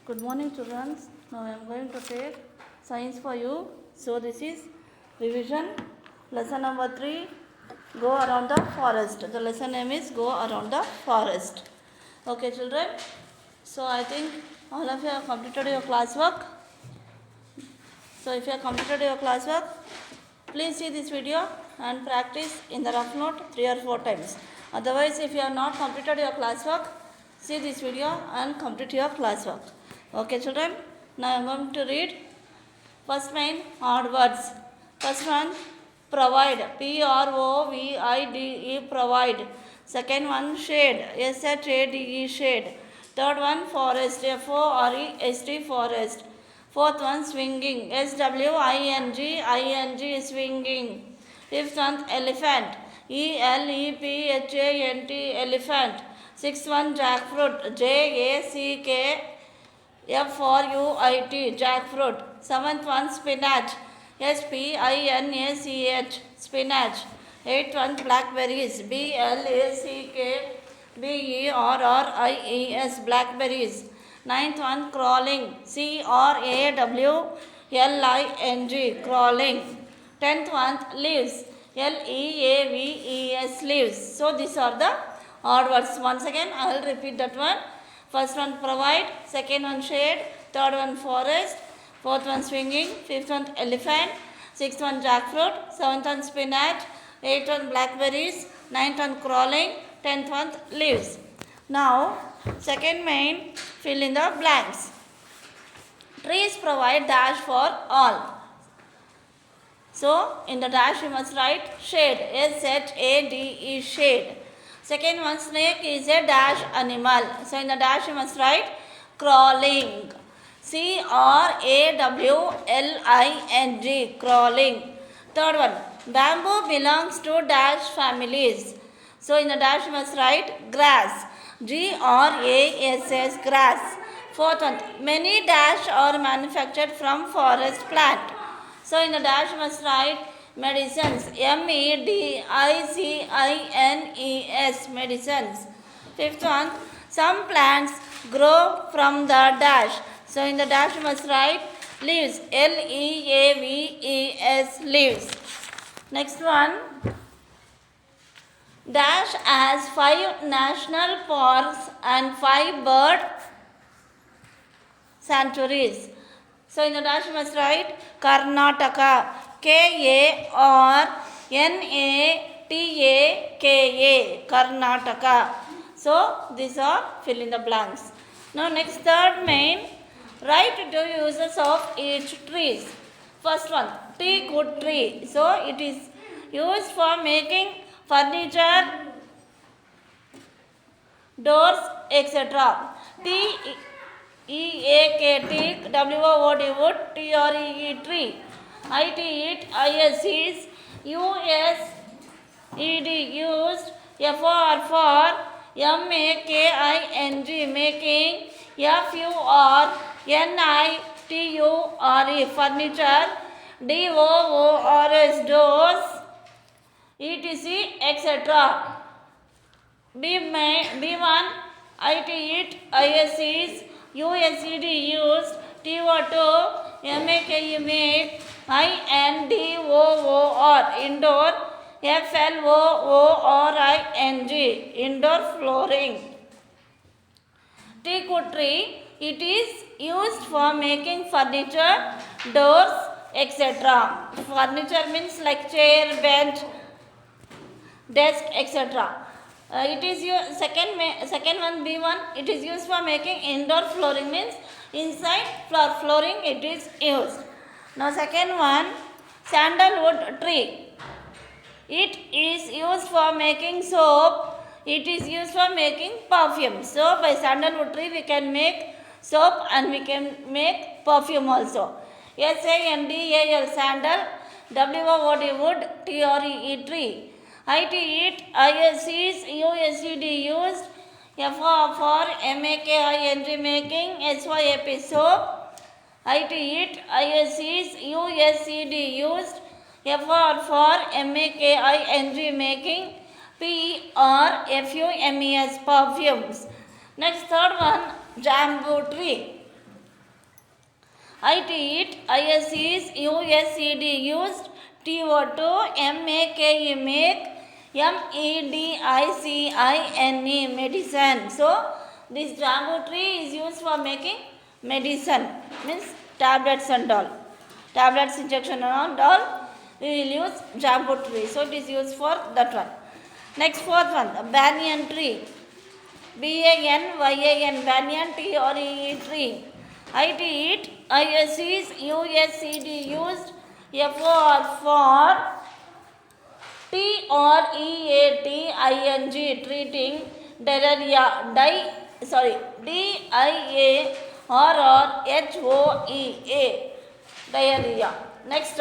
Good morning, children. Now I am going to take science for you. So this is revision lesson number 3. Go around the forest. The lesson name is Go Around the Forest. Okay, children. So I think all of you have completed your classwork. So if you have completed your classwork, please see this video and practice in the rough note 3 or 4 times. Otherwise, if you have not completed your classwork, see this video and complete your classwork. Okay, children. Now I am going to read first main odd words. First one, provide. Provide. Provide. Second one, shade. Shade. Shade. Third one, forest. Forest. Forest. Fourth one, swinging. Swing. Swinging. Fifth one, elephant. Elephant. Elephant. Sixth one, jackfruit. Jackfruit. Jackfruit. Seventh one, spinach. Spinach. Spinach. Eighth one, blackberries. Blackberries. Blackberries. Ninth one, crawling. Crawling. Crawling. Tenth one, leaves. Leaves. Leaves. So these are the odd words. Once again, I will repeat that one. First one, provide. Second one, shade. Third one, forest. Fourth one, swinging. Fifth one, elephant. Sixth one, jackfruit. Seventh one, spinach. Eighth one, blackberries. Ninth one, crawling. Tenth one, leaves. Now, second main, fill in the blanks. Trees provide dash for all. So, in the dash you must write shade. Shade. Shade. Second one, snake is a dash animal. So, in the dash you must write crawling. Crawling. Crawling. Third one, bamboo belongs to dash families. So, in the dash you must write grass. Grass. Grass. Fourth one, many dash are manufactured from forest plant. So, in the dash you must write medicines. Medicines. Medicines. Fifth one, some plants grow from the dash. So, in the dash you must write leaves. Leaves. Leaves. Next one, dash has 5 national parks and 5 bird sanctuaries. So, in the dash you must write Karnataka. Karnataka. Karnataka. So, these are fill in the blanks. Now, next third main, write 2 uses of each trees. First one, teakwood tree. So, it is used for making furniture, doors, etc. Teak, teak, wood, tree. It, is used, for, making, furniture, doors, etc. B1, is used, make, indoor, indoor flooring. Teakwood tree, it is used for making furniture, doors, etc. Furniture means like chair, bench, desk, etc. It is second one, B1, it is used for making indoor flooring, means inside flooring it is used. Now second one, sandalwood tree, it is used for making soap, it is used for making perfume. So by sandalwood tree we can make soap and we can make perfume also. Sandal, sandal, wood, tree. It, is used, used, for making, soap. It, is used, for making, perfumes. Next third one, bamboo tree. IT it, IS is, USED used, TO2, MAKE make, MEDICINE medicine. So this bamboo tree is used for making medicine, means tablets and all. Tablets, injection and all, we will use bamboo tree. So it is used for that one. Next fourth one, the banyan tree. BANYAN, banyan tree. IT it, IS is, USED used, FOR for, TREATING treating diarrhea, DIARRHOEA diarrhea. Next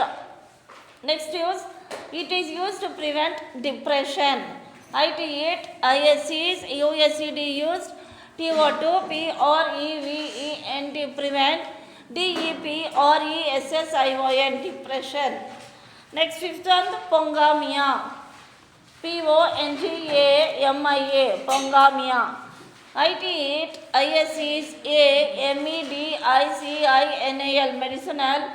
use, it is used to prevent depression. IT it, IS is, USED used, TO2 PREVENT prevent, DEPRESSION depression. Next fifth one, Pongamia. PONGAMIA, Pongamia. IT it, IS is, MEDICINAL medicinal,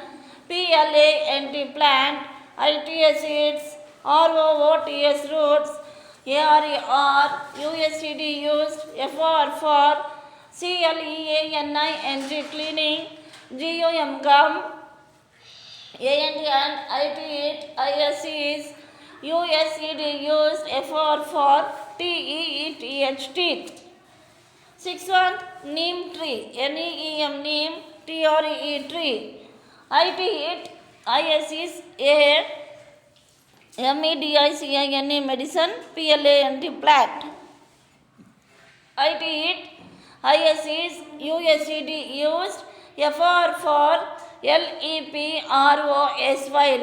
PLANT plant, ITS its, ROOTS roots, ARER, USED used, FOR for, CLEANING cleaning, GUM gum, and IT it, IS is, USED used, FOR for, TEETH teeth. Sixth one, neem tree, NEEM neem, TRE tree. IT it, IS is, MEDICINE medicine, PLANT plant. IT it, IS is, USED used, FOR for, LEPROSY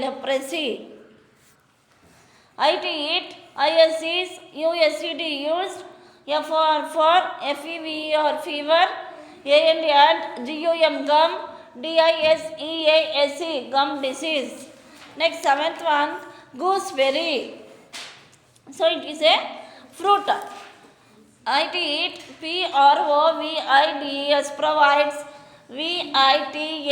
leprosy. IT it, IS is, USED used, FOR for, FEVR fever, and GUM gum, DISEASE gum disease. Next seventh one, gooseberry. So it is a fruit. IT it, PROVIDES provides vitamin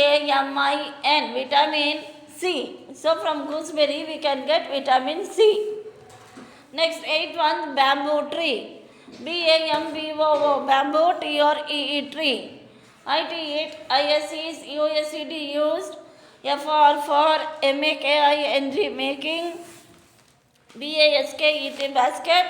vitamin C. So from gooseberry we can get vitamin C. Next eighth one, bamboo tree. BAMBOO, bamboo TREE tree. IT it, IS is, USED used, FOR for, MAKING making, BASKET basket,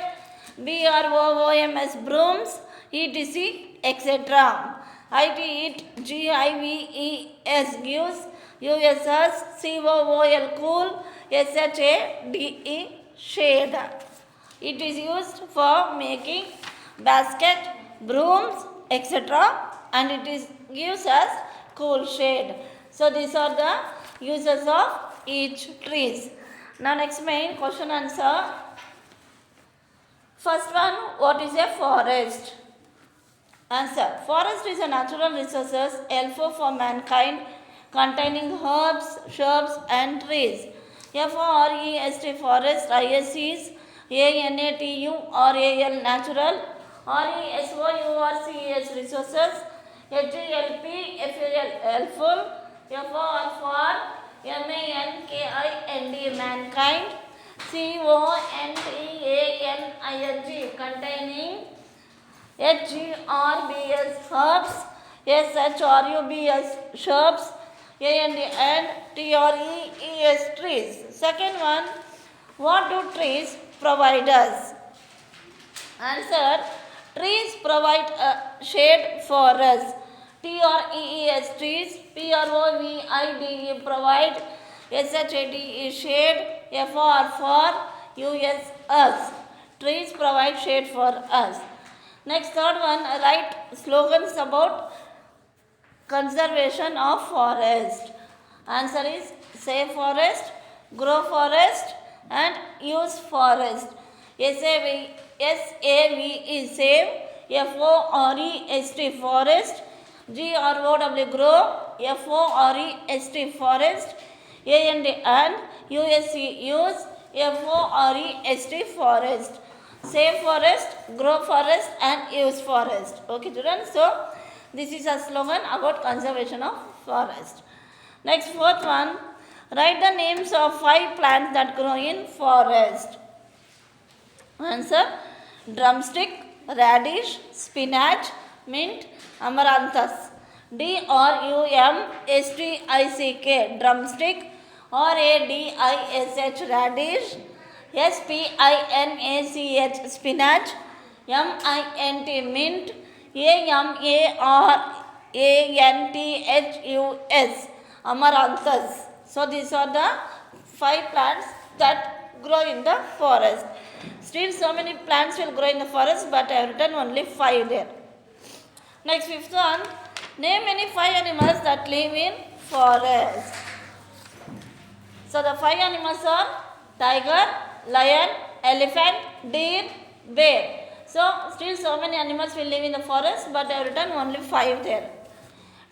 BROOMS brooms, ETC etc. IT it, GIVES gives, USS COOL cool, SHADE shade. It is used for making basket, brooms, etc. and it is gives us cool shade. So these are the uses of each trees. Now next main question answer. First one, what is a forest? Answer. Forest is a natural resources helpful for mankind containing herbs, shrubs and trees. FOREST forest, IS is, ANATURAL natural, RESOURCES resources, HELP helpful, FOR for, MANKIND mankind, CONTENING containing, HGRBS herbs, SHRUBS shrubs, and TREES trees. Second one, what do trees provide us? Answer. Trees provide shade for us. TREES trees, PROVIDE provide, SHADE shade, FOR for, us. Trees provide shade for us. Next third one, write slogans about conservation of forest. Answer is save forest, grow forest and use forest. SAV is save, FOREST forest, GROW grow, FOREST forest, and USE use, FOREST forest. Save forest, grow forest and use forest. Okay children, so This is a slogan about conservation of forest. Next, fourth one, write the names of 5 plants that grow in forest. Answer, drumstick, radish, spinach, mint, amaranthus. drumstick, drumstick, radish, radish, spinach, spinach, mint, amaranthus, amaranthus. So these are the 5 plants that grow in the forest. Still so many plants will grow in the forest, but I have written only 5 there. Next, fifth one, name any 5 animals that live in forest. So the 5 animals are tiger, lion, elephant, deer, bear. So still so many animals will live in the forest, but I have written only 5 there.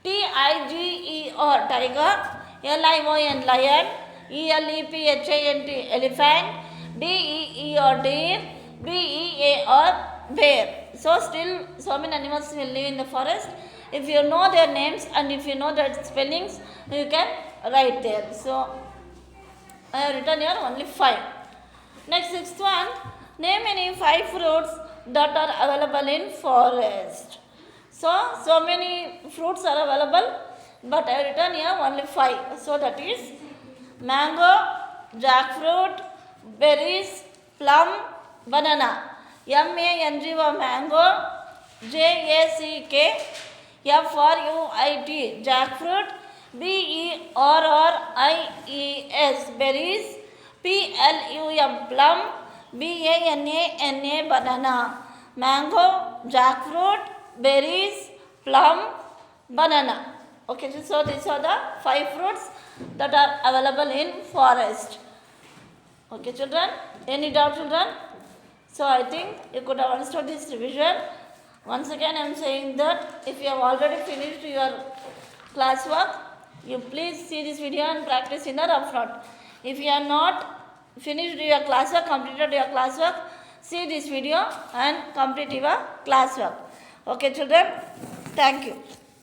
Tiger, tiger, lion, lion, elephant, elephant, deer, bear. So still so many animals will live in the forest. If you know their names and if you know their spellings, you can write there. So I have written here only 5. Next, sixth one, name any 5 fruits that are available in forest. So many fruits are available, but I have written here only 5. So that is mango, jackfruit, berries, plum, banana. mango, mango, jack, fruit, jackfruit, berries, berries, plum, banana. Mango, jackfruit, berries, plum, banana. Okay, so these are the 5 fruits that are available in forest. Okay, children, any doubt, children? So I think you could have understood this revision. Once again, I am saying that if you have already finished your classwork, you please see this video and practice in the rough note. If you have not finished your classwork, completed your classwork, see this video and complete your classwork. Okay, children, thank you.